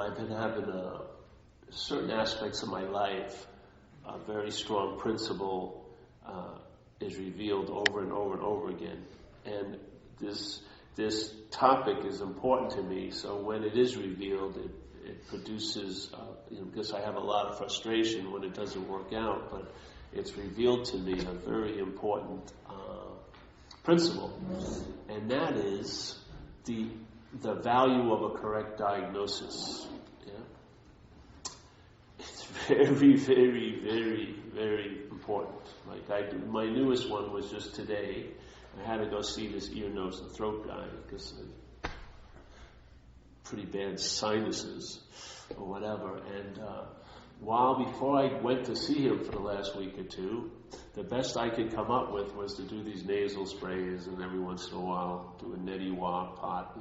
I've been having certain aspects of my life, a very strong principle is revealed over and over and over again. And this topic is important to me, so when it is revealed, it produces, because I have a lot of frustration when it doesn't work out, but it's revealed to me a very important principle, and that is the value of a correct diagnosis. Yeah? It's very, very, very, very important. Like my newest one was just today. I had to go see this ear, nose, and throat guy because pretty bad sinuses or whatever. And before I went to see him for the last week or two, the best I could come up with was to do these nasal sprays and every once in a while do a neti wah pot,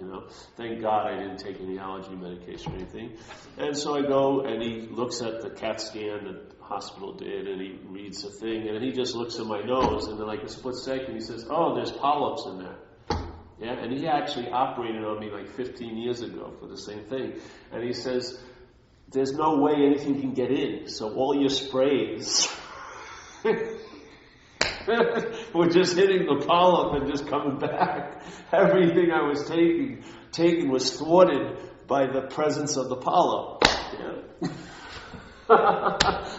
Thank God I didn't take any allergy medication or anything. And so I go and he looks at the CAT scan that the hospital did and he reads the thing and he just looks at my nose and then like a split second he says, oh, there's polyps in there. Yeah, and he actually operated on me like 15 years ago for the same thing. And he says, there's no way anything can get in, so all your sprays were just hitting the polyp and just coming back. Everything I was taking was thwarted by the presence of the polyp. Yeah.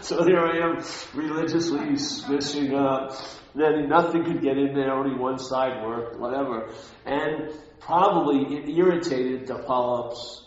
So here I am religiously swishing up. Then nothing could get in there, only one side worked, whatever. And probably it irritated the polyps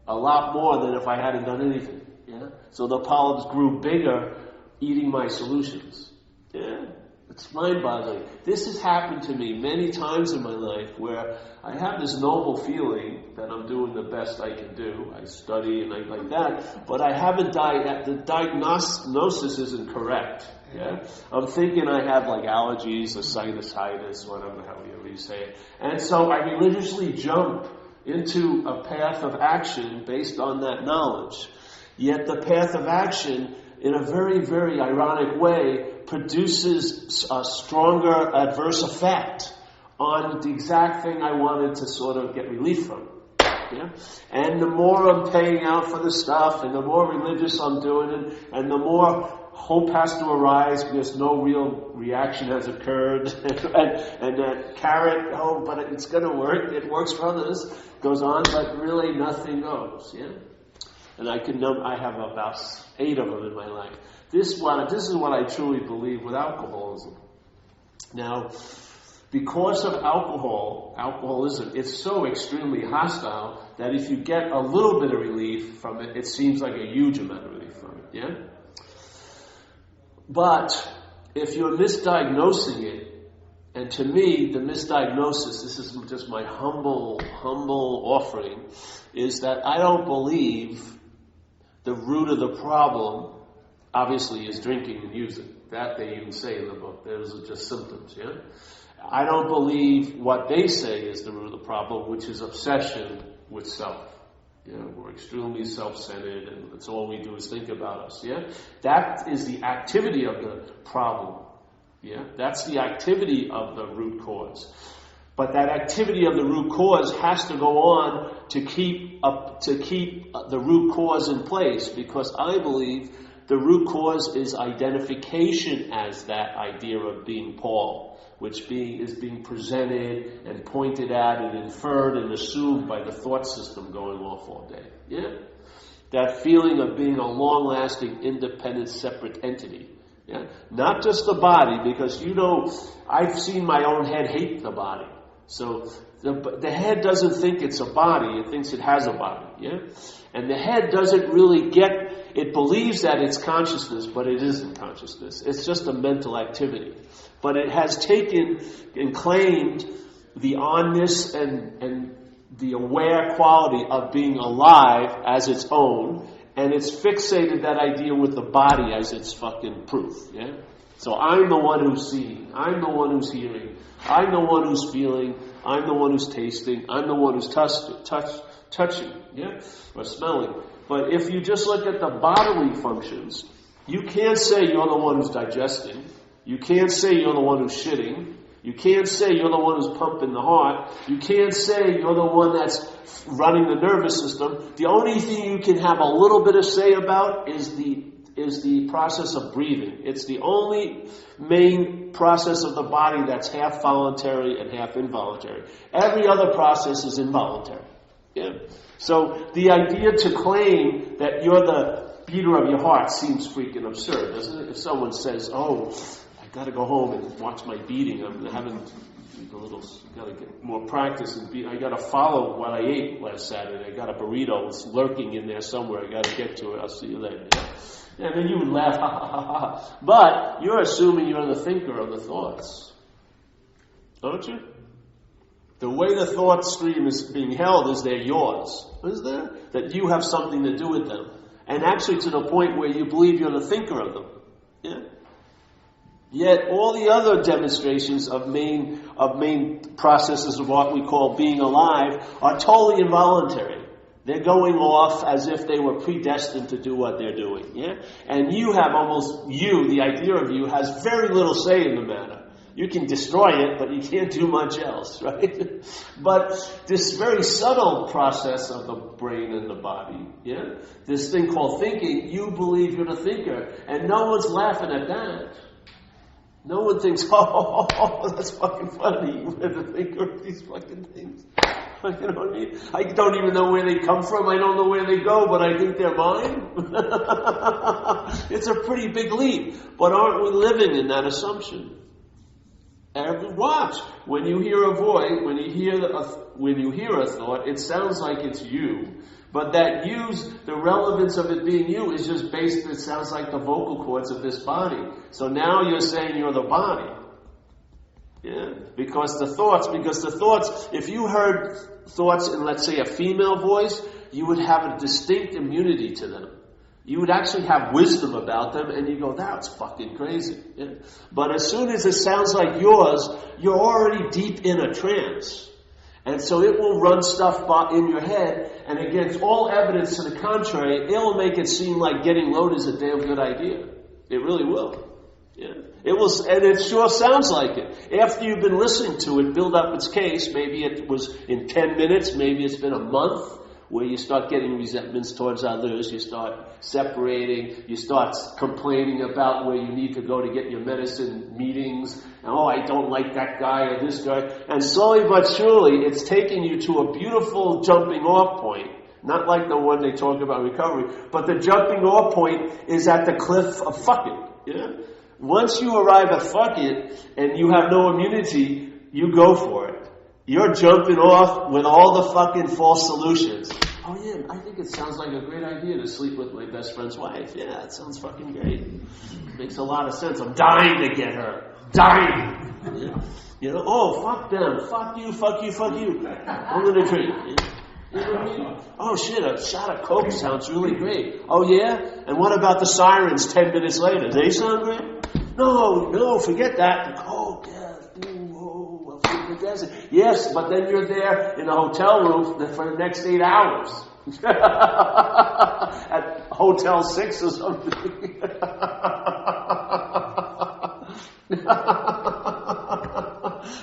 a lot more than if I hadn't done anything. Yeah? So the polyps grew bigger eating my solutions. Yeah? It's mind-boggling. This has happened to me many times in my life where I have this noble feeling that I'm doing the best I can do. I study and I like that, but I haven't the diagnosis isn't correct. Yeah? I'm thinking I have like allergies or sinusitis, whatever the hell you say it. And so I religiously jump into a path of action based on that knowledge. Yet the path of action, in a very, very ironic way, produces a stronger adverse effect on the exact thing I wanted to sort of get relief from. Yeah? And the more I'm paying out for the stuff, and the more religious I'm doing it, and the more hope has to arise because no real reaction has occurred, and that carrot, but it's going to work. It works for others. Goes on, but really nothing goes. Yeah, and I have about 8 of them in my life. This is what I truly believe with alcoholism. Now, because of alcoholism, it's so extremely hostile that if you get a little bit of relief from it, it seems like a huge amount of relief from it. Yeah. But if you're misdiagnosing it, and to me, the misdiagnosis, this is just my humble offering, is that I don't believe the root of the problem, obviously, is drinking and using. That they even say in the book. Those are just symptoms, yeah? I don't believe what they say is the root of the problem, which is obsession with self. Yeah, we're extremely self-centered, and that's all we do is think about us. Yeah, that is the activity of the problem. Yeah, that's the activity of the root cause. But that activity of the root cause has to go on to keep the root cause in place, because I believe the root cause is identification as that idea of being Paul, which is being presented and pointed at and inferred and assumed by the thought system going off all day. Yeah? That feeling of being a long-lasting, independent, separate entity. Yeah? Not just the body, because I've seen my own head hate the body. So the head doesn't think it's a body, it thinks it has a body. Yeah? And the head doesn't really it believes that it's consciousness, but it isn't consciousness. It's just a mental activity. But it has taken and claimed the onness and the aware quality of being alive as its own, and it's fixated that idea with the body as its fucking proof. Yeah? So I'm the one who's seeing, I'm the one who's hearing, I'm the one who's feeling, I'm the one who's tasting, I'm the one who's touching, yeah, or smelling. But if you just look at the bodily functions, you can't say you're the one who's digesting. You can't say you're the one who's shitting. You can't say you're the one who's pumping the heart. You can't say you're the one that's running the nervous system. The only thing you can have a little bit of say about is the process of breathing. It's the only main process of the body that's half voluntary and half involuntary. Every other process is involuntary. Yeah. So the idea to claim that you're the beater of your heart seems freaking absurd, doesn't it? If someone says, "Oh, I got to go home and watch my beating. I'm having got to get more practice and I got to follow what I ate last Saturday. I got a burrito. It's lurking in there somewhere. I got to get to it. I'll see you later." Yeah. And then you would laugh, ha ha ha ha. But you're assuming you're the thinker of the thoughts, aren't you? The way the thought stream is being held is they're yours. Is there? That you have something to do with them. And actually to the point where you believe you're the thinker of them. Yeah? Yet all the other demonstrations of main processes of what we call being alive are totally involuntary. They're going off as if they were predestined to do what they're doing. Yeah? And you have the idea of you has very little say in the matter. You can destroy it, but you can't do much else, right? But this very subtle process of the brain and the body, yeah? This thing called thinking, you believe you're the thinker, and no one's laughing at that. No one thinks, oh, that's fucking funny. You're the thinker of these fucking things. You know what I mean? I don't even know where they come from. I don't know where they go, but I think they're mine. It's a pretty big leap. But aren't we living in that assumption? Watch. When you hear a voice, when you hear a thought, it sounds like it's you. But the relevance of it being you is just based, it sounds like the vocal cords of this body. So now you're saying you're the body. Yeah. Because the thoughts, if you heard thoughts in, let's say, a female voice, you would have a distinct immunity to them. You would actually have wisdom about them, and you go, that's fucking crazy. Yeah. But as soon as it sounds like yours, you're already deep in a trance. And so it will run stuff in your head, and against all evidence to the contrary, it will make it seem like getting loaded is a damn good idea. It really will. Yeah. It will, and it sure sounds like it. After you've been listening to it build up its case, maybe it was in 10 minutes, maybe it's been a month, where you start getting resentments towards others, you start separating, you start complaining about where you need to go to get your medicine meetings, and, oh, I don't like that guy or this guy. And slowly but surely, it's taking you to a beautiful jumping off point. Not like the one they talk about recovery, but the jumping off point is at the cliff of fuck it. Yeah? Once you arrive at fuck it, and you have no immunity, you go for it. You're jumping off with all the fucking false solutions. Oh yeah, I think it sounds like a great idea to sleep with my best friend's wife. Yeah, it sounds fucking great. Makes a lot of sense. I'm dying to get her. Dying. Yeah. You know, oh, fuck them. Fuck you, fuck you, fuck you. I'm gonna drink. You know what I mean? Oh shit, a shot of Coke sounds really great. Oh yeah? And what about the sirens 10 minutes later? They sound great? No, forget that. The Coke, yeah. Yes, but then you're there in a hotel room for the next 8 hours. At Hotel 6 or something.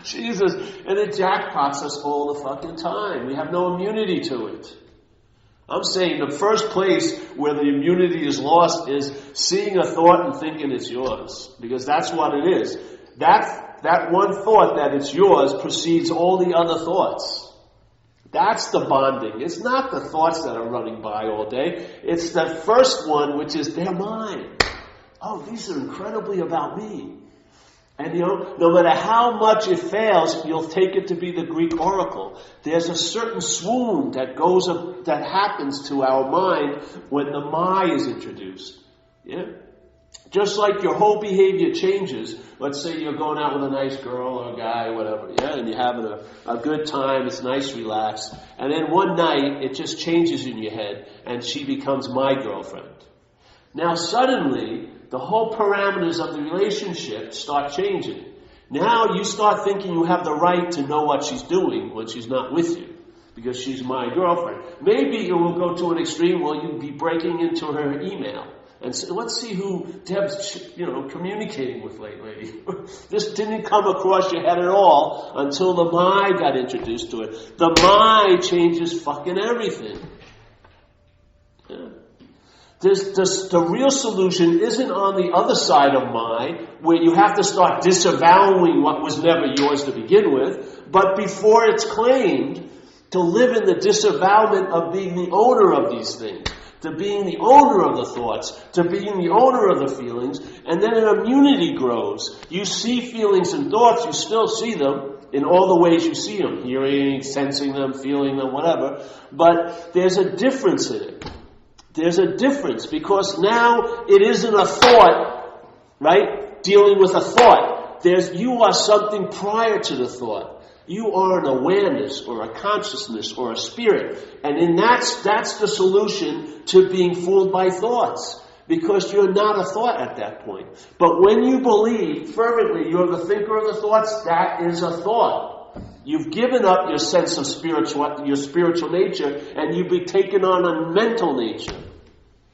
Jesus. And it jackpots us all the fucking time. We have no immunity to it. I'm saying the first place where the immunity is lost is seeing a thought and thinking it's yours. Because that's what it is. That one thought that it's yours precedes all the other thoughts. That's the bonding. It's not the thoughts that are running by all day. It's the first one, which is they're mine. Oh, these are incredibly about me. And no matter how much it fails, you'll take it to be the Greek oracle. There's a certain swoon that happens to our mind when the my is introduced. Yeah? Just like your whole behavior changes. Let's say you're going out with a nice girl or a guy, whatever, yeah, and you're having a good time, it's nice, relaxed, and then one night it just changes in your head and she becomes my girlfriend. Now suddenly, the whole parameters of the relationship start changing. Now you start thinking you have the right to know what she's doing when she's not with you, because she's my girlfriend. Maybe it will go to an extreme where you'll be breaking into her email. And so let's see who Deb's, communicating with lately. This didn't come across your head at all until the my got introduced to it. The my changes fucking everything. Yeah. The real solution isn't on the other side of my, where you have to start disavowing what was never yours to begin with, but before it's claimed, to live in the disavowment of being the owner of these things, to being the owner of the thoughts, to being the owner of the feelings, and then an immunity grows. You see feelings and thoughts, you still see them in all the ways you see them, hearing, sensing them, feeling them, whatever, but there's a difference in it. There's a difference because now it isn't a thought, right? Dealing with a thought. You are something prior to the thought. You are an awareness or a consciousness or a spirit. And that's the solution to being fooled by thoughts. Because you're not a thought at that point. But when you believe fervently you're the thinker of the thoughts, that is a thought. You've given up your sense of your spiritual nature, and you've been taken on a mental nature.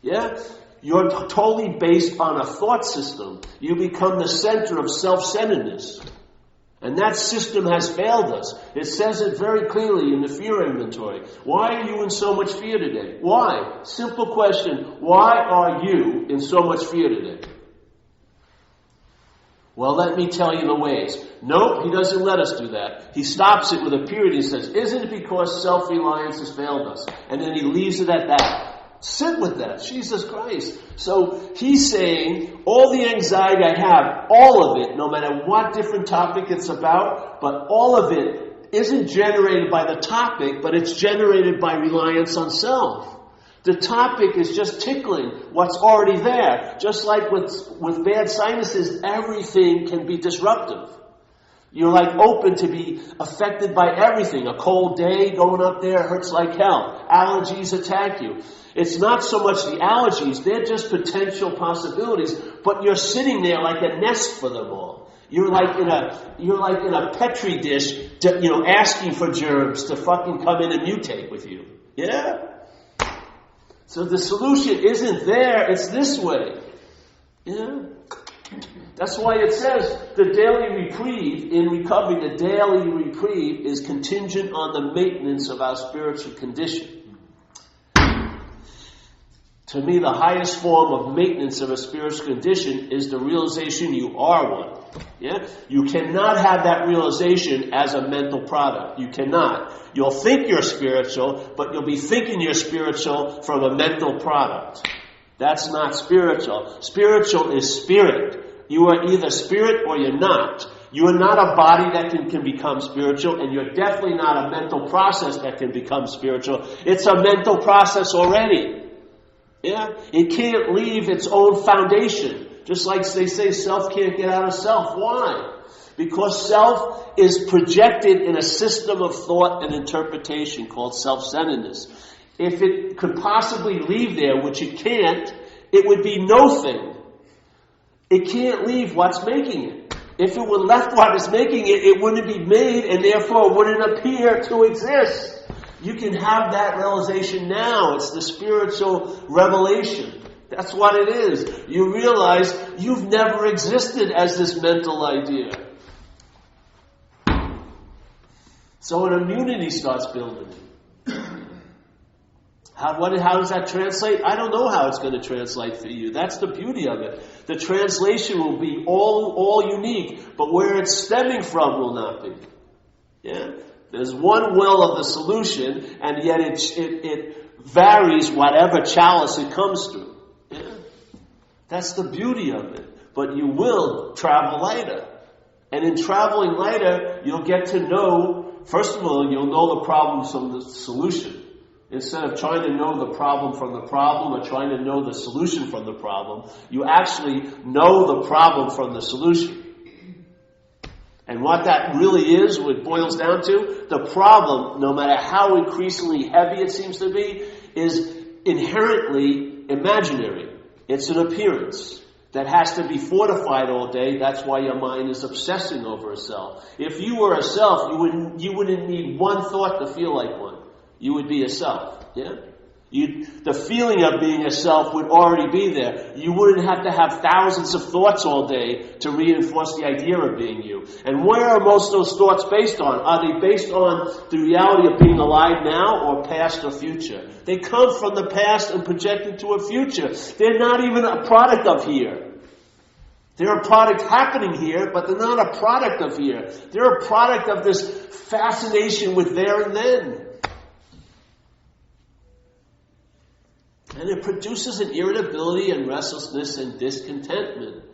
Yeah? You're totally based on a thought system. You become the center of self-centeredness. And that system has failed us. It says it very clearly in the fear inventory. Why are you in so much fear today? Why? Simple question. Why are you in so much fear today? Well, let me tell you the ways. Nope, he doesn't let us do that. He stops it with a period. He says, isn't it because self-reliance has failed us? And then he leaves it at that. Sit with that. Jesus Christ. So he's saying, all the anxiety I have, all of it, no matter what different topic it's about, but all of it isn't generated by the topic, but it's generated by reliance on self. The topic is just tickling what's already there. Just like with bad sinuses, everything can be disruptive. You're like open to be affected by everything. A cold day going up there hurts like hell. Allergies attack you. It's not so much the allergies, they're just potential possibilities, but you're sitting there like a nest for them all. You're like in a petri dish, asking for germs to fucking come in and mutate with you. Yeah? So the solution isn't there, it's this way. Yeah? That's why it says the daily reprieve, in recovery, the daily reprieve is contingent on the maintenance of our spiritual condition. To me, the highest form of maintenance of a spiritual condition is the realization you are one. Yeah? You cannot have that realization as a mental product. You cannot. You'll think you're spiritual, but you'll be thinking you're spiritual from a mental product. That's not spiritual. Spiritual is spirit. You are either spirit or you're not. You are not a body that can become spiritual, and you're definitely not a mental process that can become spiritual. It's a mental process already. Yeah? It can't leave its own foundation. Just like they say, self can't get out of self. Why? Because self is projected in a system of thought and interpretation called self-centeredness. If it could possibly leave there, which it can't, it would be no thing. It can't leave what's making it. If it were left what is making it, it wouldn't be made, and therefore wouldn't appear to exist. You can have that realization now. It's the spiritual revelation. That's what it is. You realize you've never existed as this mental idea. So an immunity starts building. How does that translate? I don't know how it's going to translate for you. That's the beauty of it. The translation will be all unique, but where it's stemming from will not be. Yeah? There's one will of the solution, and yet it varies whatever chalice it comes through. Yeah? That's the beauty of it. But you will travel lighter. And in traveling lighter, you'll get to know, first of all, you'll know the problem from the solution. Instead of trying to know the problem from the problem or trying to know the solution from the problem, you actually know the problem from the solution. And what that really is, what it boils down to, the problem, no matter how increasingly heavy it seems to be, is inherently imaginary. It's an appearance that has to be fortified all day. That's why your mind is obsessing over a self. If you were a self, you wouldn't need one thought to feel like one. You would be a self. Yeah? The feeling of being a self would already be there. You wouldn't have to have thousands of thoughts all day to reinforce the idea of being you. And where are most of those thoughts based on? Are they based on the reality of being alive now or past or future? They come from the past and project into a future. They're not even a product of here. They're a product happening here, but they're not a product of here. They're a product of this fascination with there and then. And it produces an irritability and restlessness and discontentment.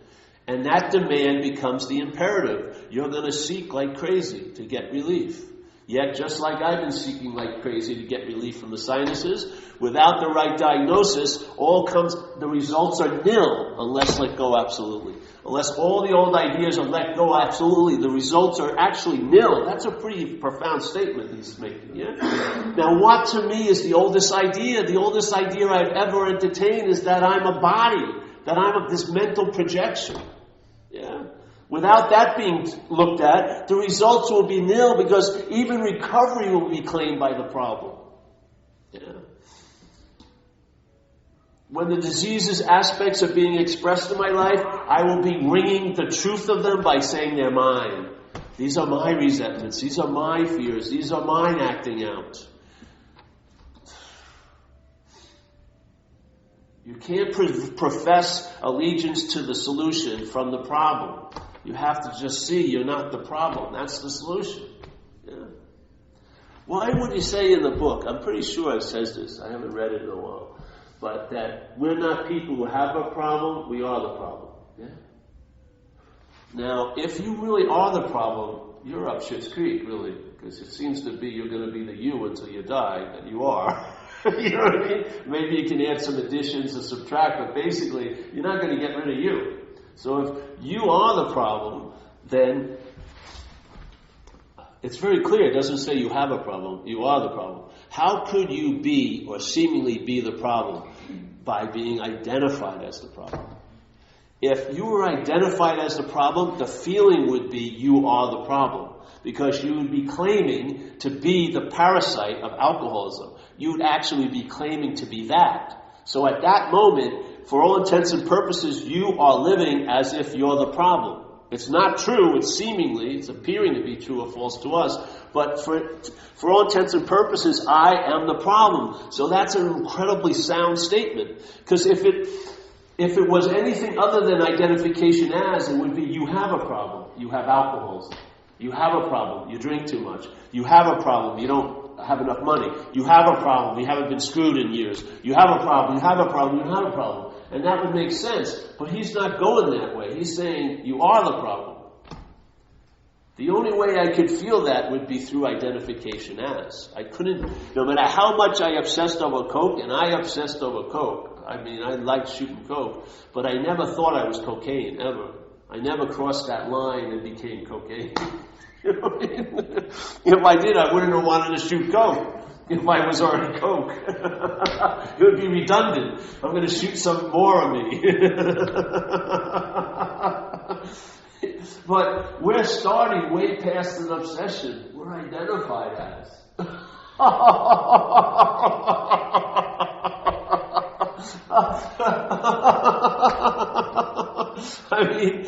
And that demand becomes the imperative. You're going to seek like crazy to get relief. Yet, just like I've been seeking like crazy to get relief from the sinuses, without the right diagnosis, the results are nil unless let go absolutely. Unless all the old ideas are let go absolutely, the results are actually nil. That's a pretty profound statement he's making, yeah? Now, what to me is the oldest idea? The oldest idea I've ever entertained is that I'm a body, that I'm this mental projection, yeah? Without that being looked at, the results will be nil because even recovery will be claimed by the problem. Yeah. When the diseases aspects are being expressed in my life, I will be wringing the truth of them by saying they're mine. These are my resentments. These are my fears. These are mine acting out. You can't profess allegiance to the solution from the problem. You have to just see you're not the problem. That's the solution. Yeah. Why would he say in the book, I'm pretty sure it says this, I haven't read it in a while, but that we're not people who have a problem, we are the problem. Yeah. Now, if you really are the problem, you're up shit's creek, really, because it seems to be you're going to be the you until you die, and you are. You know what I mean? Maybe you can add some additions and subtract, but basically, you're not going to get rid of you. So if you are the problem, then it's very clear. It doesn't say you have a problem. You are the problem. How could you be or seemingly be the problem? By being identified as the problem. If you were identified as the problem, the feeling would be you are the problem. Because you would be claiming to be the parasite of alcoholism. You would actually be claiming to be that. So at that moment, for all intents and purposes, you are living as if you're the problem. It's not true, it's appearing to be true or false to us, but for all intents and purposes, I am the problem. So that's an incredibly sound statement. Because if it was anything other than identification as, it would be you have a problem. You have alcoholism. You have a problem. You drink too much. You have a problem. You don't have enough money. You have a problem. You haven't been screwed in years. You have a problem. You have a problem. You have a problem. And that would make sense. But he's not going that way. He's saying you are the problem. The only way I could feel that would be through identification as. I couldn't, no matter how much I obsessed over Coke, and I obsessed over Coke. I mean, I liked shooting Coke, but I never thought I was cocaine, ever. I never crossed that line and became cocaine. You know what I mean? If I did, I wouldn't have wanted to shoot Coke. If I was already Coke. It would be redundant. I'm going to shoot some more of me. But we're starting way past an obsession. We're identified as. I mean,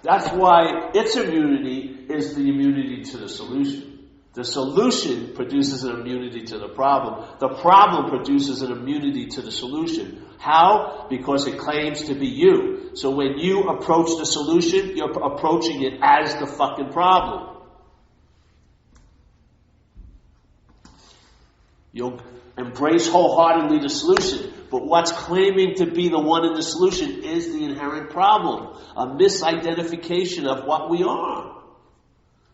that's why its immunity is the immunity to the solution. The solution produces an immunity to the problem. The problem produces an immunity to the solution. How? Because it claims to be you. So when you approach the solution, you're approaching it as the fucking problem. You'll embrace wholeheartedly the solution. But what's claiming to be the one in the solution is the inherent problem. A misidentification of what we are.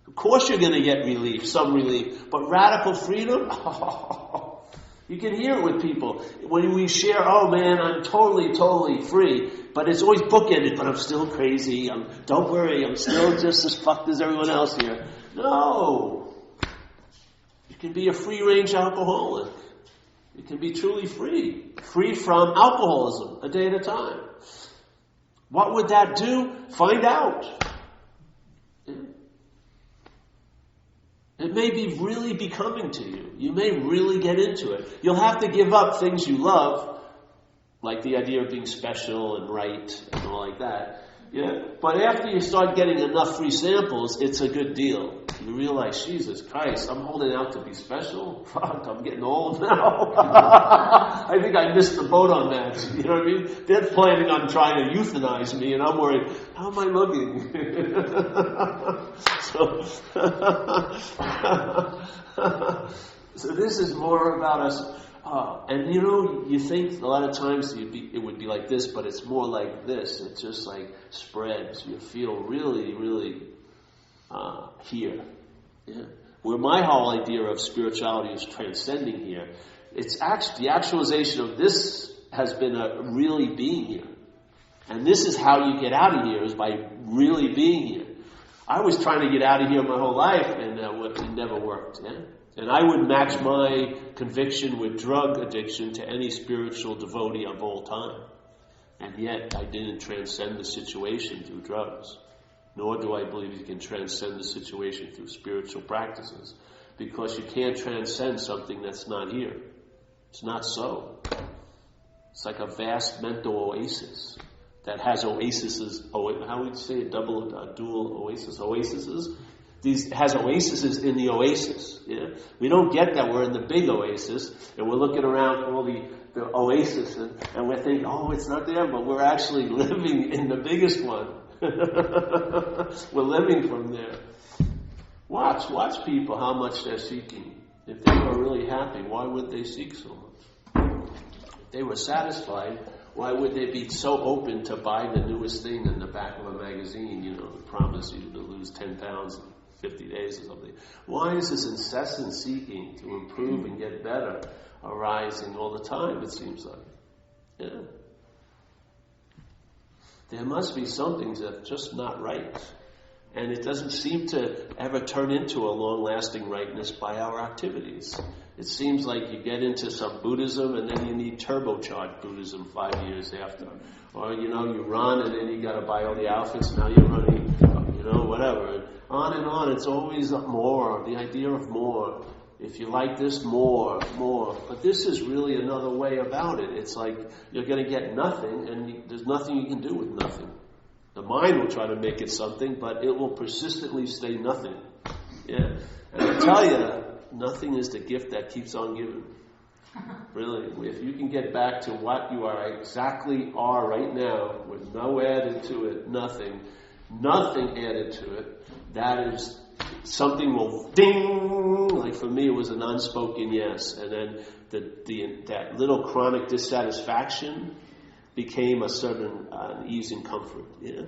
Of course you're going to get relief, some relief. But radical freedom? You can hear it with people. When we share, oh man, I'm totally free. But it's always bookended, but I'm still crazy. Don't worry, I'm still just as fucked as everyone else here. No. You can be a free-range alcoholic. You can be truly free. Free from alcoholism, a day at a time. What would that do? Find out. It It may be really be coming to you. You may really get into it. You'll have to give up things you love, like the idea of being special and right and all like that. Yeah. But after you start getting enough free samples, it's a good deal. You realize, Jesus Christ, I'm holding out to be special? Fuck, I'm getting old now. I think I missed the boat on that. You know what I mean? They're planning on trying to euthanize me, and I'm worried, how am I looking? So this is more about us. And you think a lot of times it would be like this, but it's more like this. It just like spreads. You feel really, really here. Yeah. Where my whole idea of spirituality is transcending here. It's actually the actualization of this has been a really being here. And this is how you get out of here, is by really being here. I was trying to get out of here my whole life, and it never worked. Yeah? And I would match my conviction with drug addiction to any spiritual devotee of all time. And yet, I didn't transcend the situation through drugs. Nor do I believe you can transcend the situation through spiritual practices. Because you can't transcend something that's not here. It's not so. It's like a vast mental oasis that has oases. How would you say a dual oasis? Oases? These has oases in the oasis. Yeah? We don't get that we're in the big oasis, and we're looking around for all the oasis, and we're thinking, oh, it's not there, but we're actually living in the biggest one. We're living from there. Watch people, how much they're seeking. If they were really happy, why would they seek so much? If they were satisfied, why would they be so open to buy the newest thing in the back of a magazine, promise you to lose 10 pounds in 50 days or something? Why is this incessant seeking to improve and get better arising all the time, it seems like? Yeah. There must be something that's just not right. And it doesn't seem to ever turn into a long-lasting rightness by our activities. It seems like you get into some Buddhism and then you need turbocharged Buddhism 5 years after. Or, you run and then you got to buy all the outfits, now you're running, whatever. And on, it's always more, the idea of more. If you like this, more. But this is really another way about it. It's like you're going to get nothing, and there's nothing you can do with nothing. The mind will try to make it something, but it will persistently stay nothing. Yeah. And I tell you, nothing is the gift that keeps on giving. Really. If you can get back to what you exactly are right now, with no added to it, nothing added to it, that is... something will ding, like for me it was an unspoken yes, and then that little chronic dissatisfaction became a certain ease and comfort. Yeah.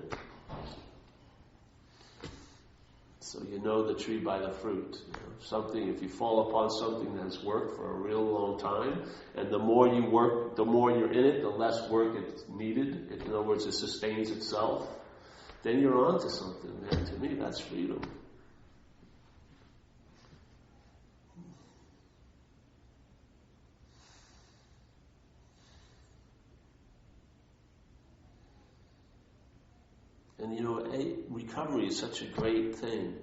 So you know the tree by the fruit. Something, if you fall upon something that's worked for a real long time, and the more you work, the more you're in it, the less work it's needed. In other words, it sustains itself. Then you're on to something, man. To me, that's freedom. And recovery is such a great thing.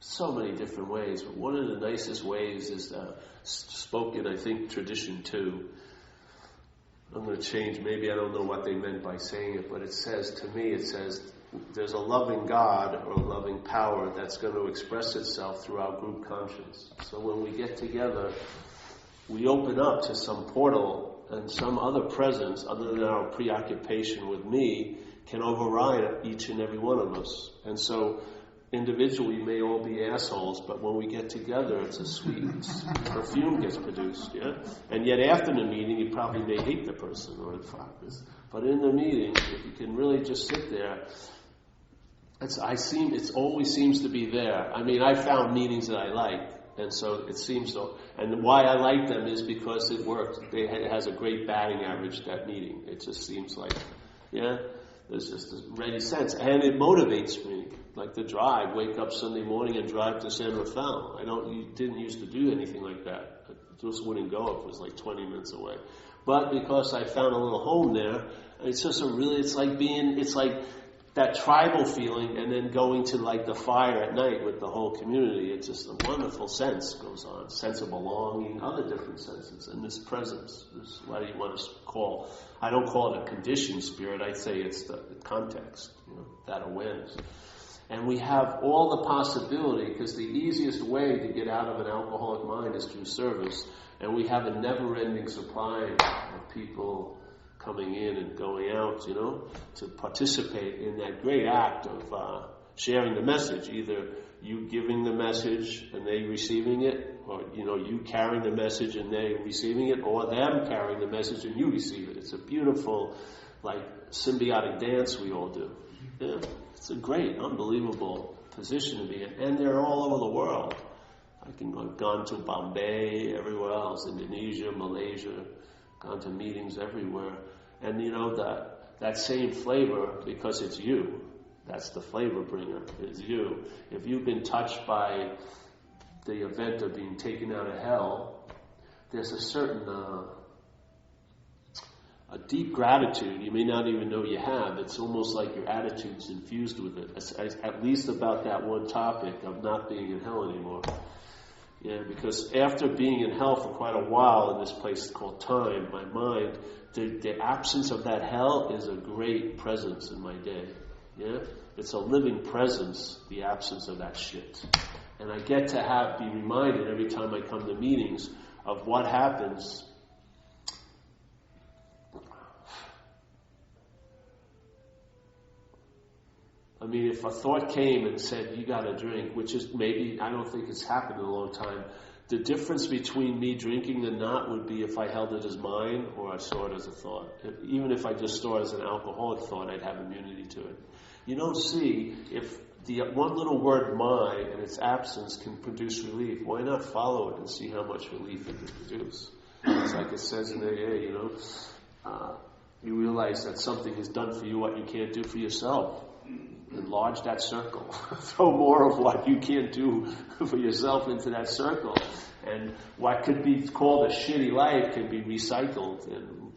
So many different ways. But one of the nicest ways is spoken, I think, tradition 2. I'm going to change. Maybe I don't know what they meant by saying it, but it says, there's a loving God or a loving power that's going to express itself through our group conscience. So when we get together, we open up to some portal, and some other presence other than our preoccupation with me can override each and every one of us. And so individually we may all be assholes, but when we get together, it's a sweet perfume gets produced, yeah? And yet after the meeting, you probably may hate the person or the focus. But in the meeting, if you can really just sit there, it always seems to be there. I mean, I found meetings that I like, and so it seems so. And why I like them is because it works. It has a great batting average, that meeting. It just seems like, yeah? There's just a ready sense. And it motivates me. Like the drive, wake up Sunday morning and drive to San Rafael. You didn't used to do anything like that. I just wouldn't go if it was like 20 minutes away. But because I found a little home there, it's just it's like that tribal feeling, and then going to like the fire at night with the whole community. It's just a wonderful sense goes on, sense of belonging, other different senses, and this presence. This, what do you want to call? I don't call it a conditioned spirit. I'd say it's the context, that awareness. And we have all the possibility, because the easiest way to get out of an alcoholic mind is through service, and we have a never-ending supply of people coming in and going out, to participate in that great act of sharing the message. Either you giving the message and they receiving it, or, you carrying the message and they receiving it, or them carrying the message and you receive it. It's a beautiful, symbiotic dance we all do. Yeah, it's a great, unbelievable position to be in. And they're all over the world. I've gone to Bombay, everywhere else, Indonesia, Malaysia, gone to meetings everywhere. And that same flavor, because it's you, that's the flavor bringer, is you. If you've been touched by the event of being taken out of hell, there's a certain a deep gratitude you may not even know you have. It's almost like your attitude's infused with it, at least about that one topic of not being in hell anymore. Yeah, because after being in hell for quite a while in this place called time, my mind, the absence of that hell is a great presence in my day. Yeah, it's a living presence, the absence of that shit. And I get to be reminded every time I come to meetings of what happens. I mean, if a thought came and said, you got to drink, which is maybe, I don't think it's happened in a long time, the difference between me drinking and not would be if I held it as mine or I saw it as a thought. Even if I just saw it as an alcoholic thought, I'd have immunity to it. You don't see, if the one little word "my" and its absence can produce relief, why not follow it and see how much relief it can produce? It's like it says in AA, you realize that something is done for you what you can't do for yourself. Enlarge that circle. Throw more of what you can't do for yourself into that circle. And what could be called a shitty life can be recycled, and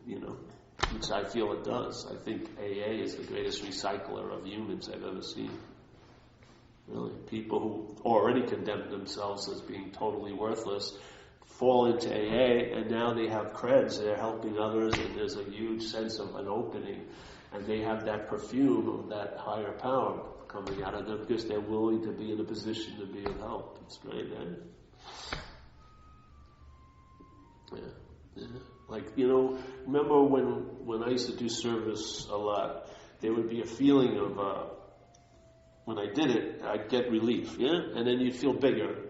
which I feel it does. I think AA is the greatest recycler of humans I've ever seen. Really. People who already condemned themselves as being totally worthless fall into AA, and now they have creds, they're helping others, and there's a huge sense of an opening. And they have that perfume of that higher power coming out of them because they're willing to be in a position to be of help. It's great, eh? Yeah. Remember when I used to do service a lot, there would be a feeling of, when I did it, I'd get relief, yeah? And then you'd feel bigger.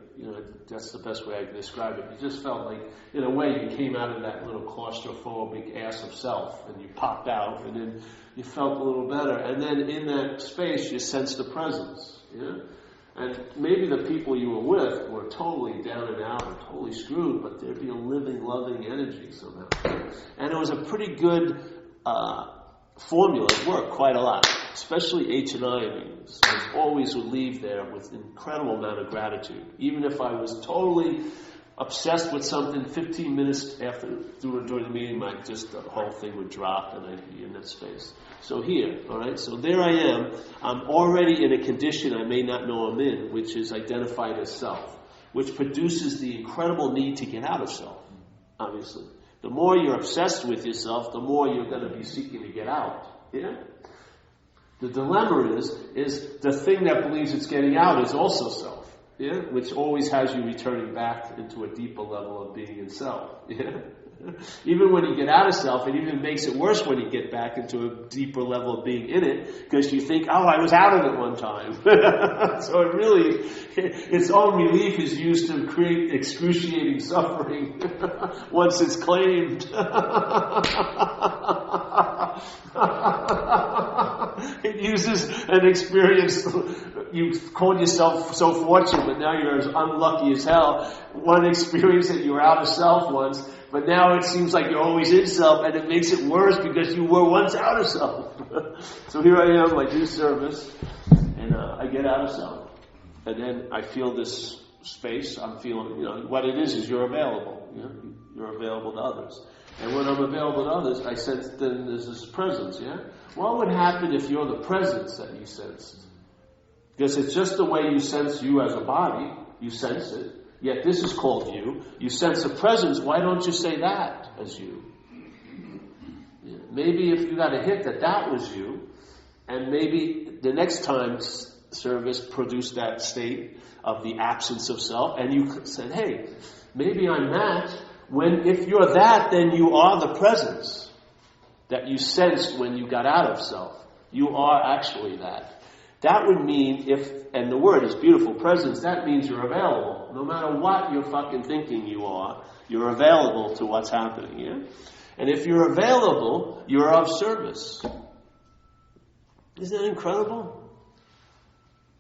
That's the best way I can describe it. You just felt like, in a way, you came out of that little claustrophobic ass of self, and you popped out, and then you felt a little better. And then in that space, you sensed the presence, yeah? And maybe the people you were with were totally down and out and totally screwed, but there'd be a living, loving energy somehow. And it was a pretty good formula. It worked quite a lot, especially H&I meetings. I always would leave there with an incredible amount of gratitude. Even if I was totally obsessed with something, 15 minutes during the meeting, the whole thing would drop and I'd be in that space. So here, all right, so there I am. I'm already in a condition I may not know I'm in, which is identified as self, which produces the incredible need to get out of self, obviously. The more you're obsessed with yourself, the more you're going to be seeking to get out. Yeah? The dilemma is the thing that believes it's getting out is also self. Yeah? Which always has you returning back into a deeper level of being in self. Yeah? Even when you get out of self, it even makes it worse when you get back into a deeper level of being in it, because you think, I was out of it one time. So it really, its own relief is used to create excruciating suffering once it's claimed. It uses an experience. You called yourself so fortunate, but now you're as unlucky as hell. One experience that you were out of self once, but now it seems like you're always in self, and it makes it worse because you were once out of self. So here I am, I do service, and I get out of self. And then I feel this space. I'm feeling, what it is you're available. You're available to others. And when I'm available to others, I sense then there's this presence, yeah? What would happen if you're the presence that you sensed? Because it's just the way you sense you as a body. You sense it. Yet this is called you. You sense a presence. Why don't you say that as you? Yeah. Maybe if you got a hit that was you, and maybe the next time service produced that state of the absence of self, and you said, hey, maybe I'm that. If you're that, then you are the presence that you sensed when you got out of self. You are actually that. That would mean and the word is beautiful, presence, that means you're available. No matter what you're fucking thinking you are, you're available to what's happening, yeah? And if you're available, you're of service. Isn't that incredible?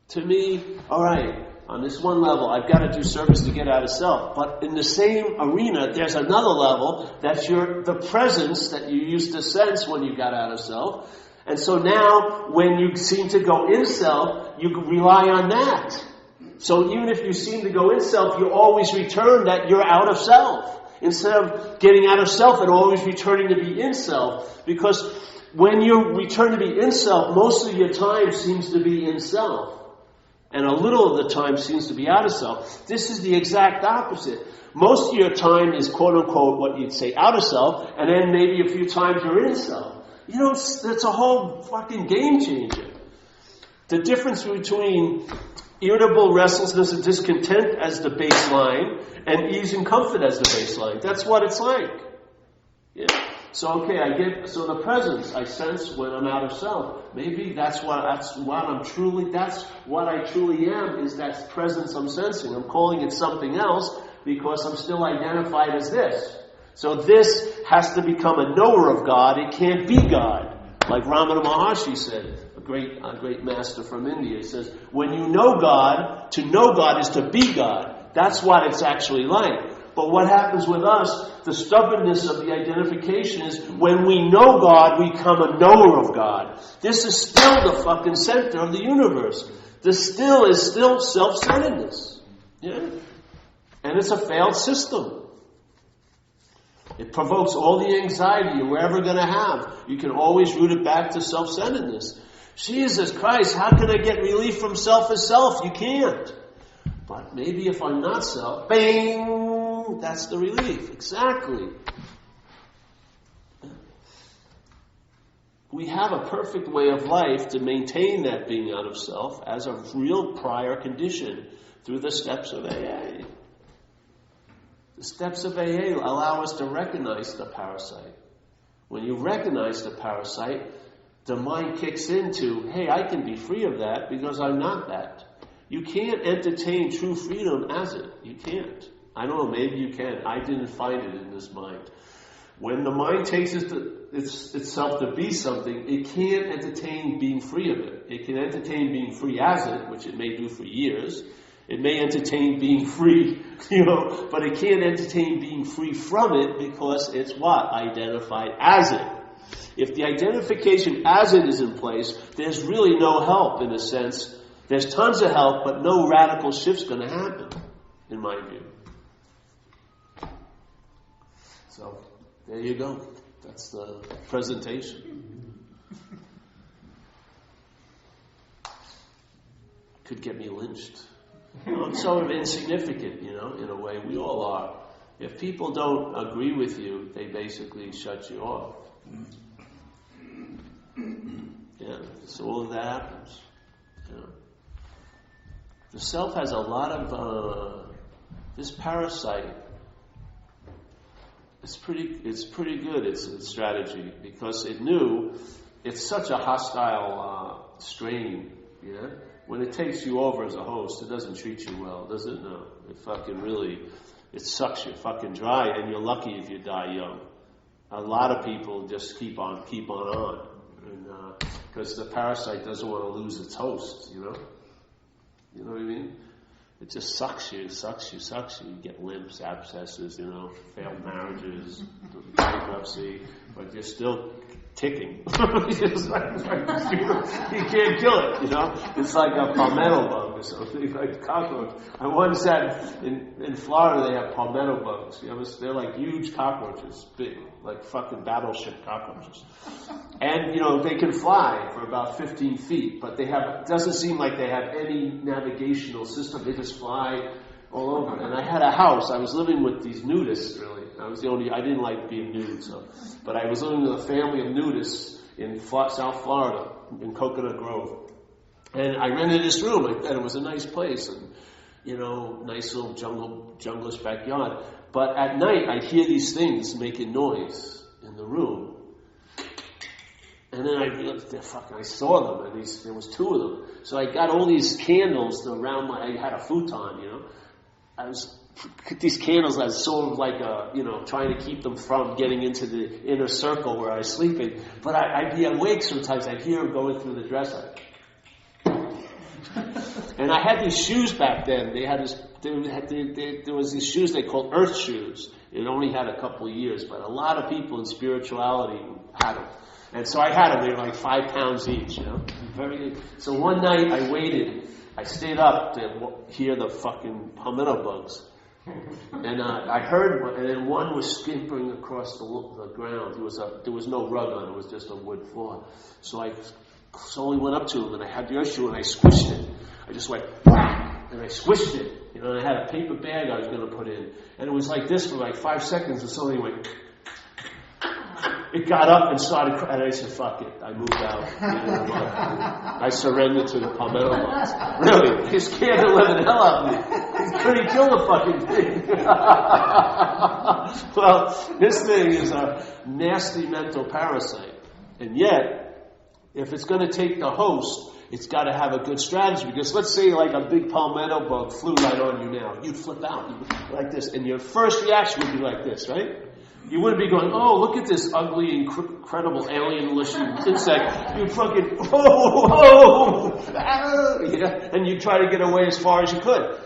To me, alright, on this one level, I've got to do service to get out of self. But in the same arena, there's another level that's the presence that you used to sense when you got out of self. And so now, when you seem to go in self, you rely on that. So even if you seem to go in self, you always return that you're out of self. Instead of getting out of self and always returning to be in self. Because when you return to be in self, most of your time seems to be in self. And a little of the time seems to be out of self. This is the exact opposite. Most of your time is quote unquote what you'd say out of self, and then maybe a few times you're in self. You know, it's a whole fucking game changer. The difference between irritable restlessness and discontent as the baseline and ease and comfort as the baseline. That's what it's like. Yeah. So the presence I sense when I'm out of self. Maybe that's what I truly am, is that presence I'm sensing. I'm calling it something else because I'm still identified as this. So this has to become a knower of God. It can't be God. Like Ramana Maharshi said, a great master from India, says, when you know God, to know God is to be God. That's what it's actually like. But what happens with us, the stubbornness of the identification is, when we know God, we become a knower of God. This is still the fucking center of the universe. This still is self-centeredness. Yeah? And it's a failed system. It provokes all the anxiety you're ever going to have. You can always root it back to self-centeredness. Jesus Christ, how can I get relief from self as self? You can't. But maybe if I'm not self, bang, that's the relief. Exactly. We have a perfect way of life to maintain that being out of self as a real prior condition through the steps of AA. The steps of AA allow us to recognize the parasite. When you recognize the parasite, the mind kicks into, hey, I can be free of that because I'm not that. You can't entertain true freedom as it. You can't. I don't know, maybe you can. I didn't find it in this mind. When the mind takes itself to be something, it can't entertain being free of it. It can entertain being free as it, which it may do for years. It may entertain being free, but it can't entertain being free from it because it's what? Identified as it. If the identification as it is in place, there's really no help in a sense. There's tons of help, but no radical shift's going to happen, in my view. So, there you go. That's the presentation. Could get me lynched. I'm sort of insignificant, in a way. We all are. If people don't agree with you, they basically shut you off. Yeah, so all of that happens. The self has a lot of this parasite. It's pretty good. Its strategy, because it knew it's such a hostile strain. Yeah. When it takes you over as a host, it doesn't treat you well, does it? No. It sucks you fucking dry, and you're lucky if you die young. A lot of people just keep on, and because the parasite doesn't want to lose its host, You know what I mean? It just sucks you. You get limps, abscesses, failed marriages, bankruptcy, but you're still ticking. It's like, you can't kill it, you know? It's like a palmetto bug or something, like a cockroach. I once had, in Florida, they have palmetto bugs. They're like huge cockroaches, big, like fucking battleship cockroaches. And, they can fly for about 15 feet, but it doesn't seem like they have any navigational system. They just fly all over. And I had a house. I was living with these nudists, really. I didn't like being nude, but I was living with a family of nudists in South Florida, in Coconut Grove. And I rented this room, and it was a nice place, and, nice little junglish backyard. But at night, I'd hear these things making noise in the room. And then I saw them, and there was two of them. So I got all these candles around I had a futon, these candles as sort of like trying to keep them from getting into the inner circle where I was sleeping. But I'd be awake sometimes. I'd hear them going through the dresser. And I had these shoes back then. There was these shoes they called earth shoes. It only had a couple of years, but a lot of people in spirituality had them. And so I had them. They were like 5 pounds each, Very good. So one night I waited. I stayed up to hear the fucking palmetto bugs. And I heard one, and then one was skimpering across the ground. There was no rug on it. It was just a wood floor. So I slowly went up to him, and I had the earth shoe, and I squished it. I just went, whack, and I squished it. And I had a paper bag I was going to put in. And it was like this for like 5 seconds, and suddenly went... It got up and started crying, and I said, fuck it. I moved out. I surrendered to the palmetto bugs. Really, he scared the living hell out of me. He couldn't kill the fucking thing. Well, this thing is a nasty mental parasite. And yet, if it's going to take the host, it's got to have a good strategy. Because let's say like a big palmetto bug flew right on you now. You'd flip out like this. And your first reaction would be like this, right? You wouldn't be going, oh, look at this ugly, incredible alien-looking insect. You fucking, and you try to get away as far as you could.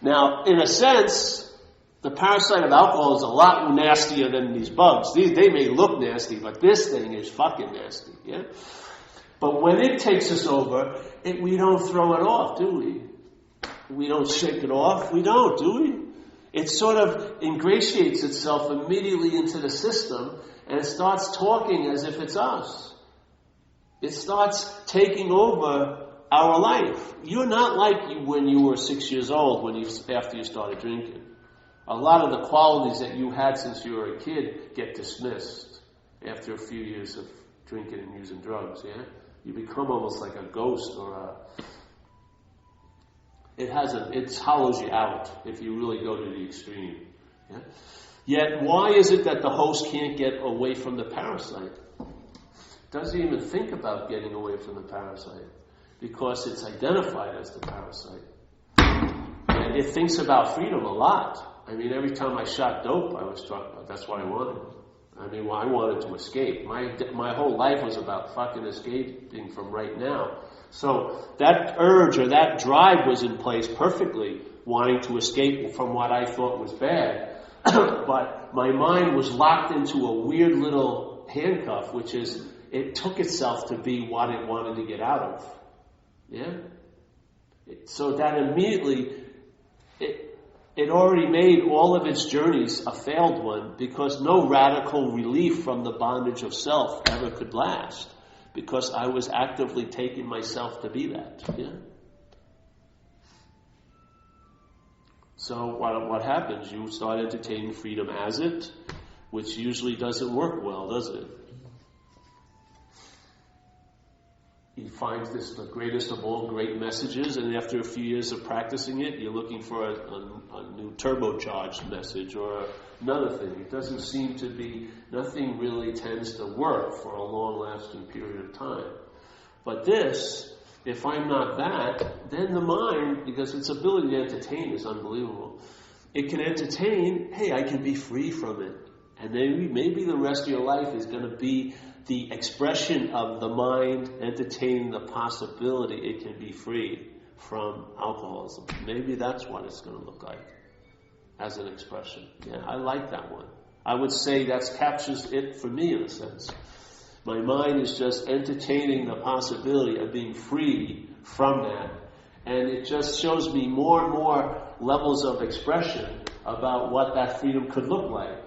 Now, in a sense, the parasite of alcohol is a lot nastier than these bugs. They may look nasty, but this thing is fucking nasty. Yeah. But when it takes us over, we don't throw it off, do we? We don't shake it off. We don't, do we? It sort of ingratiates itself immediately into the system and starts talking as if it's us. It starts taking over our life. You're not like you when you were 6 years old after you started drinking. A lot of the qualities that you had since you were a kid get dismissed after a few years of drinking and using drugs. Yeah, you become almost like a ghost or it hollows you out if you really go to the extreme. Yeah? Yet, why is it that the host can't get away from the parasite? Doesn't even think about getting away from the parasite because it's identified as the parasite. And it thinks about freedom a lot. I mean, every time I shot dope, I was struck. That's what I wanted. I wanted to escape. My whole life was about fucking escaping from right now. So that urge or that drive was in place perfectly, wanting to escape from what I thought was bad. But my mind was locked into a weird little handcuff, which is it took itself to be what it wanted to get out of. Yeah? So that immediately, it already made all of its journeys a failed one because no radical relief from the bondage of self ever could last. Because I was actively taking myself to be that. Yeah. So what happens? You start entertaining freedom as it, which usually doesn't work well, does it? He finds this the greatest of all great messages, and after a few years of practicing it, you're looking for a new turbocharged message or another thing. It doesn't seem to be, nothing really tends to work for a long-lasting period of time. But this, if I'm not that, then the mind, because its ability to entertain is unbelievable, it can entertain, hey, I can be free from it. And maybe the rest of your life is going to be the expression of the mind entertaining the possibility it can be free from alcoholism. Maybe that's what it's going to look like as an expression. Yeah, I like that one. I would say that captures it for me in a sense. My mind is just entertaining the possibility of being free from that. And it just shows me more and more levels of expression about what that freedom could look like,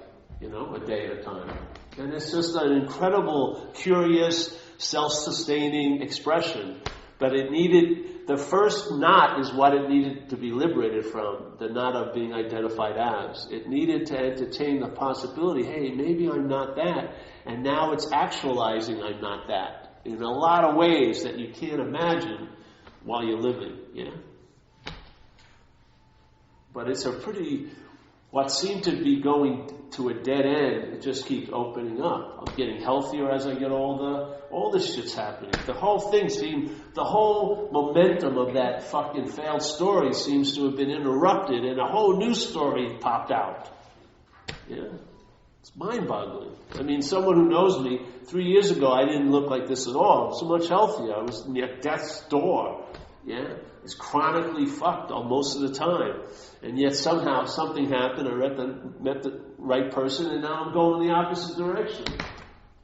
a day at a time. And it's just an incredible, curious, self-sustaining expression. But the first knot is what it needed to be liberated from, the knot of being identified as. It needed to entertain the possibility, hey, maybe I'm not that. And now it's actualizing I'm not that in a lot of ways that you can't imagine while you're living. Yeah? But it's what seemed to be going to a dead end, it just keeps opening up. I'm getting healthier as I get older. All this shit's happening. The whole momentum of that fucking failed story seems to have been interrupted and a whole new story popped out. Yeah? It's mind-boggling. I mean, someone who knows me, 3 years ago I didn't look like this at all. So much healthier. I was near death's door. Yeah? It's chronically fucked most of the time. And yet somehow something happened. I met the right person, and now I'm going in the opposite direction.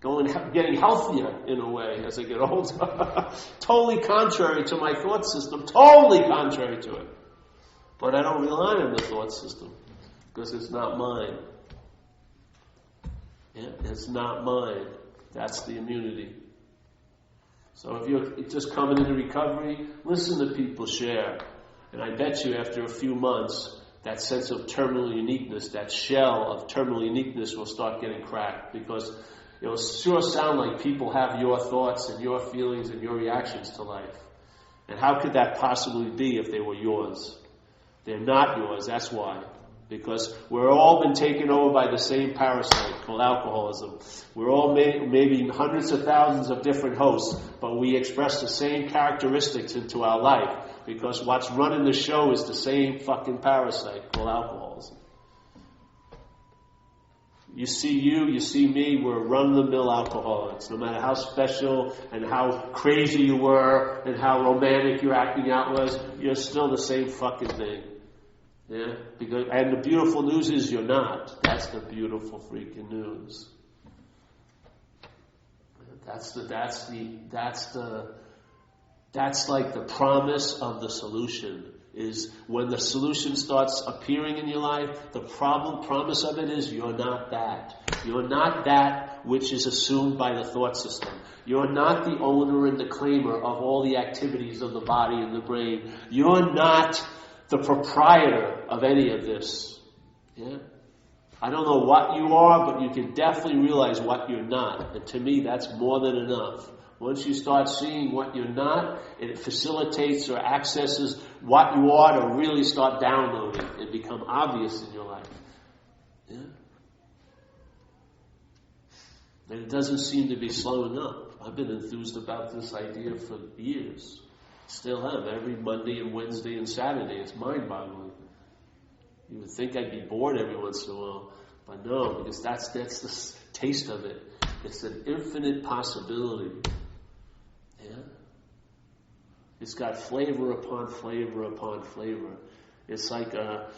Getting healthier in a way as I get older. Totally contrary to my thought system. Totally contrary to it. But I don't rely on the thought system because it's not mine. Yeah, it's not mine. That's the immunity. So if you're just coming into recovery, listen to people share. And I bet you after a few months, that sense of terminal uniqueness, that shell of terminal uniqueness will start getting cracked. Because it'll sure sound like people have your thoughts and your feelings and your reactions to life. And how could that possibly be if they were yours? They're not yours, that's why. Because we're all been taken over by the same parasite called alcoholism. We're all maybe hundreds of thousands of different hosts, but we express the same characteristics into our life. Because what's running the show is the same fucking parasite called alcoholism. You see me, we're run-of-the-mill alcoholics. No matter how special and how crazy you were and how romantic your acting out was, you're still the same fucking thing. Yeah? And the beautiful news is you're not. That's the beautiful freaking news. That's like the promise of the solution. Is when the solution starts appearing in your life, the promise of it is you're not that. You're not that which is assumed by the thought system. You're not the owner and the claimer of all the activities of the body and the brain. You're not the proprietor of any of this. Yeah? I don't know what you are, but you can definitely realize what you're not. And to me, that's more than enough. Once you start seeing what you're not, it facilitates or accesses what you are to really start downloading and become obvious in your life. Yeah? And it doesn't seem to be slowing up. I've been enthused about this idea for years. Still am. Every Monday and Wednesday and Saturday. It's mind-boggling. You would think I'd be bored every once in a while. But no, because that's the taste of it. It's an infinite possibility. Yeah? It's got flavor upon flavor upon flavor. It's like a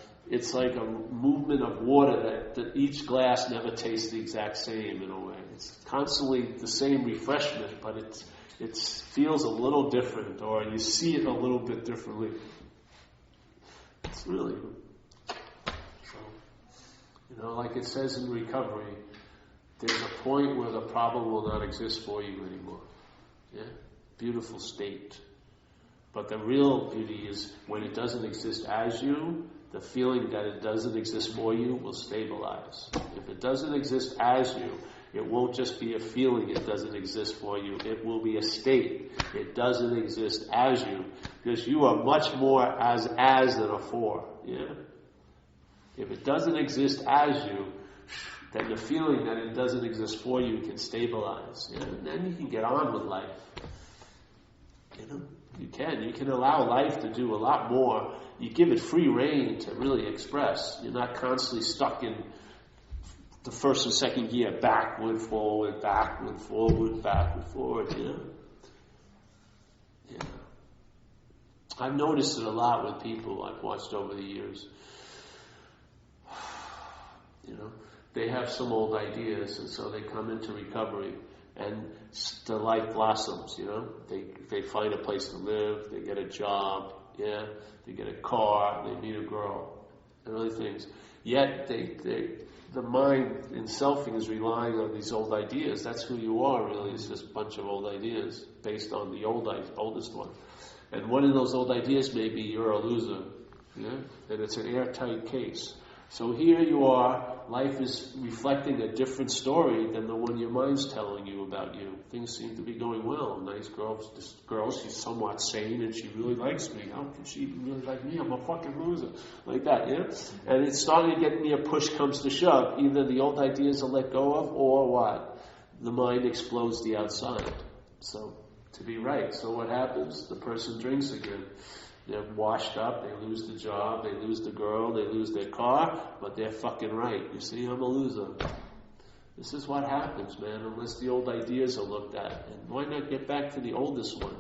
movement of water that each glass never tastes the exact same in a way. It's constantly the same refreshment, but it feels a little different, or you see it a little bit differently. It's really, like it says in recovery, there's a point where the problem will not exist for you anymore. Yeah? Beautiful state. But the real beauty is when it doesn't exist as you, the feeling that it doesn't exist for you will stabilize. If it doesn't exist as you, it won't just be a feeling it doesn't exist for you. It will be a state. It doesn't exist as you. Because you are much more as than a for. Yeah? If it doesn't exist as you, then the feeling that it doesn't exist for you can stabilize. Yeah? And then you can get on with life. You can allow life to do a lot more. You give it free rein to really express. You're not constantly stuck in the first and second gear, backward, forward, forward. Yeah. I've noticed it a lot with people I've watched over the years. They have some old ideas, and so they come into recovery, and the life blossoms, They find a place to live, they get a job, they get a car, they meet a girl, and other things. Yet the mind in selfing is relying on these old ideas. That's who you are, really. It's just a bunch of old ideas based on the oldest one. And one of those old ideas may be you're a loser, and it's an airtight case. So here you are, life is reflecting a different story than the one your mind's telling you about you. Things seem to be going well. Nice girl, this girl, she's somewhat sane and she really likes me. How can she really like me? I'm a fucking loser. Like that, And it's starting to get near push comes to shove. Either the old ideas are let go of, or what? The mind explodes the outside. So, to be right. So what happens? The person drinks again. They're washed up, they lose the job, they lose the girl, they lose their car, but they're fucking right. You see, I'm a loser. This is what happens, man, unless the old ideas are looked at. And why not get back to the oldest one?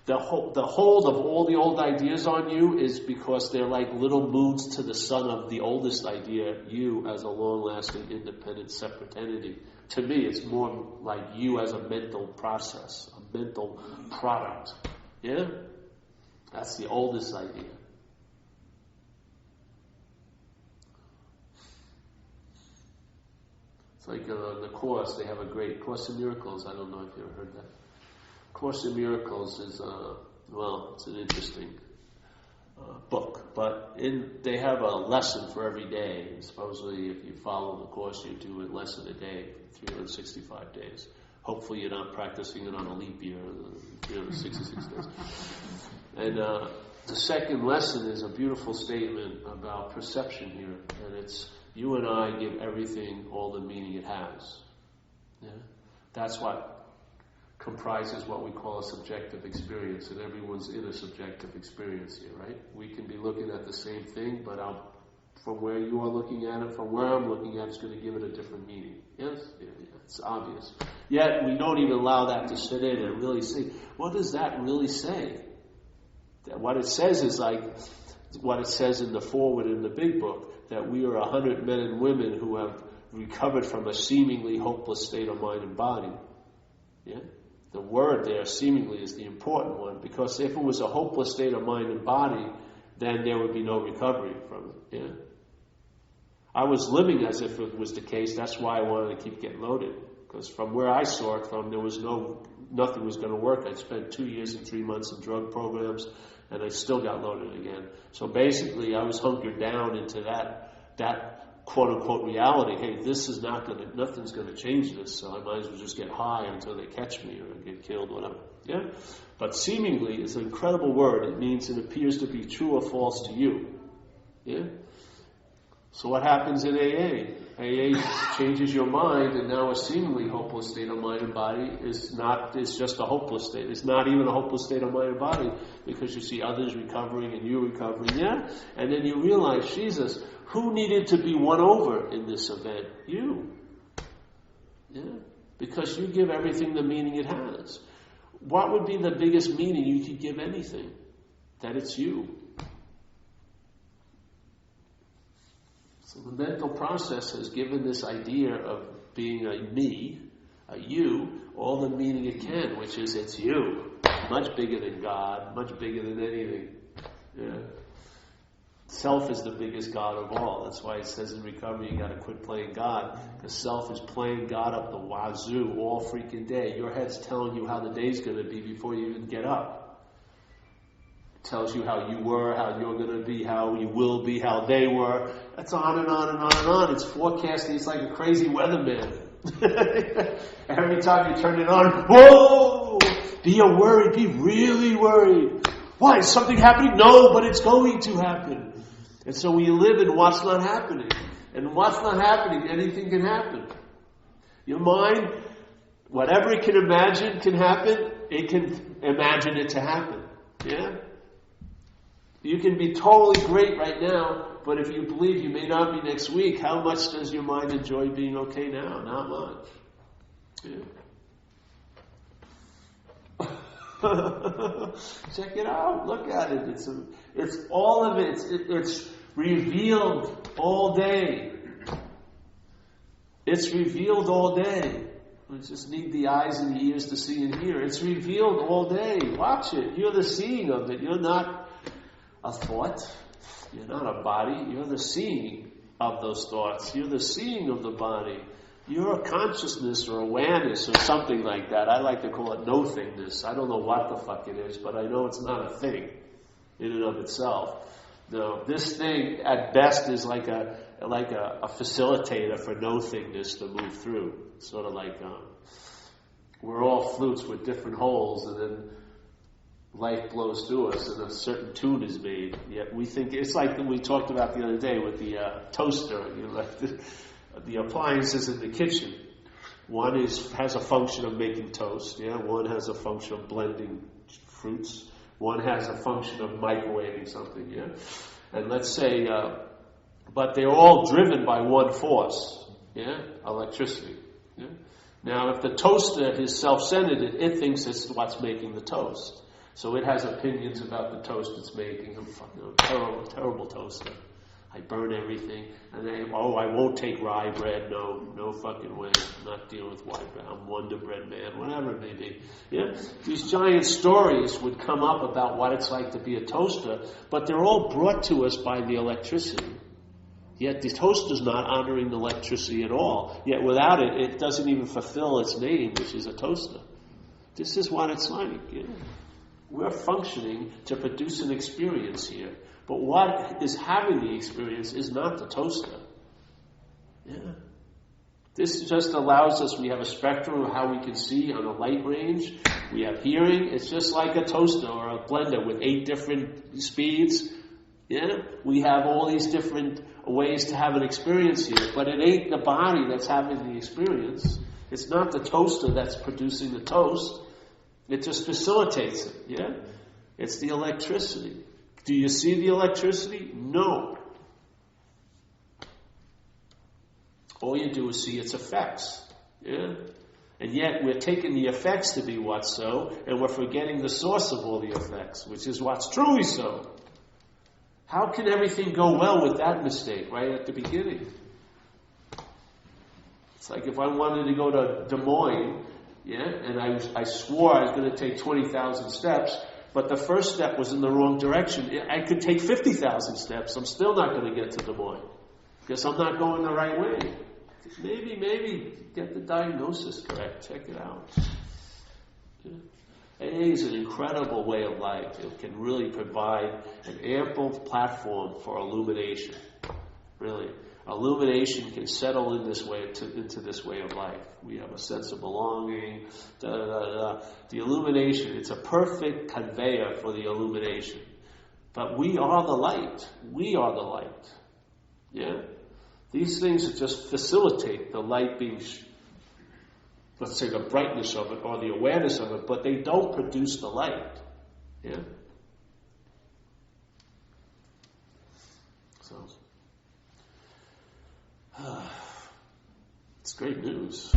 The hold of all the old ideas on you is because they're like little moons to the sun of the oldest idea, you as a long-lasting, independent, separate entity. To me, it's more like you as a mental process, a mental product. Yeah? That's the oldest idea. It's like the Course, they have a great Course in Miracles. I don't know if you ever heard that. Course in Miracles is, it's an interesting book. But they have a lesson for every day. And supposedly, if you follow the Course, you do a lesson a day, 365 days. Hopefully you're not practicing it on a leap year, 366 days. And the second lesson is a beautiful statement about perception here. And it's, you and I give everything all the meaning it has. Yeah? That's what comprises what we call a subjective experience. And everyone's in a subjective experience here, right? We can be looking at the same thing, but from where you are looking at it, from where I'm looking at it, it's going to give it a different meaning. Yes? Yeah, it's obvious. Yet we don't even allow that to sit in and really see, what does that really say? What it says is like what it says in the foreword in the big book, that we are 100 men and women who have recovered from a seemingly hopeless state of mind and body. Yeah? The word there, seemingly, is the important one, because if it was a hopeless state of mind and body, then there would be no recovery from it. Yeah? I was living as if it was the case. That's why I wanted to keep getting loaded. Because from where I saw it from, there was nothing was going to work. I'd spent 2 years and 3 months in drug programs, and I still got loaded again. So basically, I was hunkered down into that quote-unquote reality. Hey, nothing's going to change this, so I might as well just get high until they catch me or get killed, whatever. Yeah? But seemingly is an incredible word. It means it appears to be true or false to you. Yeah? So what happens in AA? AA changes your mind, and now a seemingly hopeless state of mind and body is just a hopeless state. It's not even a hopeless state of mind and body, because you see others recovering and you recovering, yeah? And then you realize, Jesus, who needed to be won over in this event? You. Yeah? Because you give everything the meaning it has. What would be the biggest meaning you could give anything? That it's you. So the mental process has given this idea of being a me, a you, all the meaning it can, which is it's you. Much bigger than God, much bigger than anything. Yeah. Self is the biggest God of all. That's why it says in recovery you got to quit playing God. Because self is playing God up the wazoo all freaking day. Your head's telling you how the day's going to be before you even get up. Tells you how you were, how you're going to be, how you will be, how they were. That's on and on and on and on. It's forecasting. It's like a crazy weatherman. Every time you turn it on, whoa! Be worried. Be really worried. Why? Is something happening? No, but it's going to happen. And so we live in what's not happening. And what's not happening, anything can happen. Your mind, whatever it can imagine can happen, it can imagine it to happen. Yeah? You can be totally great right now, but if you believe you may not be next week, how much does your mind enjoy being okay now? Not much. Yeah. Check it out. Look at it. It's all of it. It's revealed all day. It's revealed all day. We just need the eyes and the ears to see and hear. It's revealed all day. Watch it. You're the seeing of it. You're not a thought. You're not a body. You're the seeing of those thoughts. You're the seeing of the body. You're a consciousness or awareness or something like that. I like to call it no-thingness. I don't know what the fuck it is, but I know it's not a thing in and of itself. No, this thing at best is like a facilitator for no-thingness to move through. Sort of like we're all flutes with different holes, and then life blows through us, and a certain tune is made. Yet we think it's like we talked about the other day with the toaster. You know, like the appliances in the kitchen. One has a function of making toast. Yeah, one has a function of blending fruits. One has a function of microwaving something. Yeah, and let's say, but they're all driven by one force. Yeah, electricity. Yeah? Now, if the toaster is self-centered, it thinks it's what's making the toast. So it has opinions about the toast it's making. Terrible, terrible toaster. I burn everything. And then, I won't take rye bread. No fucking way. I'm not dealing with white bread. I'm Wonder Bread man. Whatever it may be. Yeah? These giant stories would come up about what it's like to be a toaster, but they're all brought to us by the electricity. Yet the toaster's not honoring the electricity at all. Yet without it, it doesn't even fulfill its name, which is a toaster. This is what it's like. You know? We're functioning to produce an experience here. But what is having the experience is not the toaster. Yeah. This just allows us, we have a spectrum of how we can see on a light range. We have hearing. It's just like a toaster or a blender with 8 different speeds. Yeah, we have all these different ways to have an experience here, but it ain't the body that's having the experience. It's not the toaster that's producing the toast. It just facilitates it, yeah? It's the electricity. Do you see the electricity? No. All you do is see its effects, yeah? And yet we're taking the effects to be what's so, and we're forgetting the source of all the effects, which is what's truly so. How can everything go well with that mistake right at the beginning? It's like if I wanted to go to Des Moines, yeah, and I swore I was going to take 20,000 steps, but the first step was in the wrong direction. I could take 50,000 steps. I'm still not going to get to Des Moines because I'm not going the right way. Maybe get the diagnosis correct. Check it out. Yeah. AA is an incredible way of life. It can really provide an ample platform for illumination. Really. Illumination can settle in this way into this way of life. We have a sense of belonging. The illumination, it's a perfect conveyor for the illumination. But we are the light. We are the light. Yeah? These things just facilitate the light being let's say the brightness of it or the awareness of it, but they don't produce the light. Yeah? So, it's great news.